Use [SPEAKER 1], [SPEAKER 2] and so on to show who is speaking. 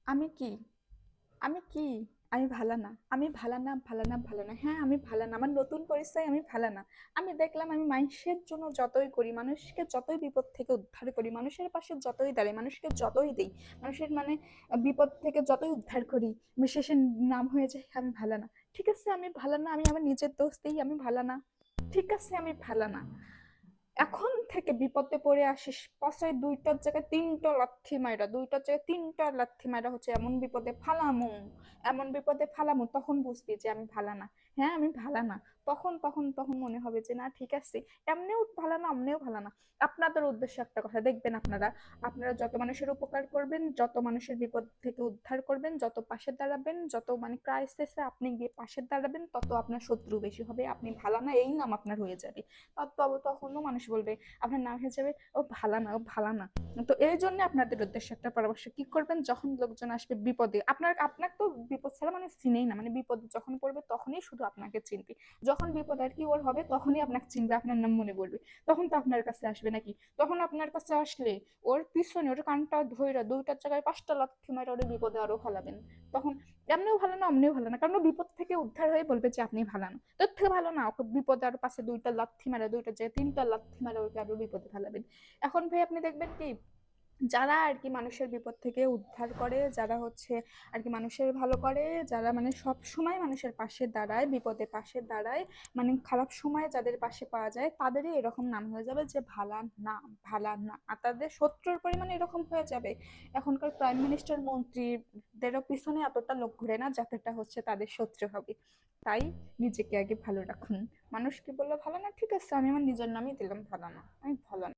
[SPEAKER 1] আমি কি আমি কি আমি ভালো না, আমি ভালো না, ভালো না, ভালো না, হ্যাঁ আমি ভালো না, আমার নতুন পরিচয় আমি ভালো না। আমি দেখলাম আমি মানুষের জন্য যতই করি, মানুষকে যতই বিপদ থেকে উদ্ধার করি, মানুষের পাশে যতই দাঁড়াই, মানুষকে যতই দিই, মানুষের মানে বিপদ থেকে যতই উদ্ধার করি, আমি শেষে নাম হয়ে যায় আমি ভালো না। ঠিক আছে আমি ভালো না, আমি আমার নিজের দোষ দিই আমি ভালো না। ঠিক আছে আমি ভালো না। এখন থেকে বিপদে পড়ে আসিস পাশায় দুইটার জায়গায় তিনটা লাথি মাইরা, দুইটার জায়গায় তিনটা লাথি মাইরা হচ্ছে এমন বিপদে ফালামু, এমন বিপদে ফালামু, তখন বুঝবি যে আমি ভালা না। হ্যাঁ আমি ভালা না। তখন মনে হবে যে না ঠিক আছে, এমনিও ভালা না, অমনিও ভালা না। আপনাদের উদ্দেশ্যে একটা কথা দেখবেন, আপনারা আপনারা যত মানুষের উপকার করবেন, যত মানুষের বিপদ থেকে উদ্ধার করবেন, যত পাশে দাঁড়াবেন, যত মানে ক্রাইসিসে আপনি গিয়ে পাশে দাঁড়াবেন, তত আপনার শত্রু বেশি হবে, আপনি ভালা না এই নাম আপনার হয়ে যাবে। তখনও মানুষ বলবে, আপনার নাম হয়ে যাবে ও ভালা না, ও ভালা না। তো এই জন্য আপনাদের উদ্দেশ্যে একটা পরামর্শ, কি করবেন যখন লোকজন আসবে বিপদে, আপনার তো বিপদ ছাড়া মানে চিনেই না, মানে বিপদে যখন পড়বে তখনই শুধু আপনাকে চিনবে। যখন বিপদ আর কি ওর হবে তখনই আপনাকে চিনবে, আপনার নাম মনে পড়বে। তখন তো আপনার কাছে আসবে নাকি? তখন আপনার কাছে আসলে ওর পিছনে ওর কানটা ধইরা দুইটার জায়গায় পাঁচটা লাথি মারে ওর বিপদে আরো ফেলাবেন। তখন এমনিও ভালো না, অমনিও ভালো না, কারণ ও বিপদ থেকে উদ্ধার হয়ে বলবে যে আপনি ভালো না। তোর থেকে ভালো না, ওকে বিপদে আরো পাশে দুইটা লাথি মারা, দুইটা যে তিনটা লাথি মারা ওকে আরো বিপদে ফেলাবেন। এখন ভাই আপনি দেখবেন কি, যারা আর কি মানুষের বিপদ থেকে উদ্ধার করে, যারা হচ্ছে আর কি মানুষের ভালো করে, যারা মানে সব সময় মানুষের পাশে দাঁড়ায়, বিপদে পাশে দাঁড়ায়, মানে খারাপ সময় যাদের পাশে পাওয়া যায়, তাদেরই এরকম নাম হয়ে যাবে যে ভালা না, ভালা না, আর তাদের শত্রুর পরিমাণ এরকম হয়ে যাবে। এখনকার প্রাইম মিনিস্টার মন্ত্রীদেরও পিছনে এতটা লোক ঘুরে না যাতেটা হচ্ছে তাদের শত্রু হবে। তাই নিজেকে আগে ভালো রাখুন। মানুষ কি বললো ভালো না, ঠিক আছে আমি আমার নিজের নামই দিলাম ভালো না, আমি ভালো না।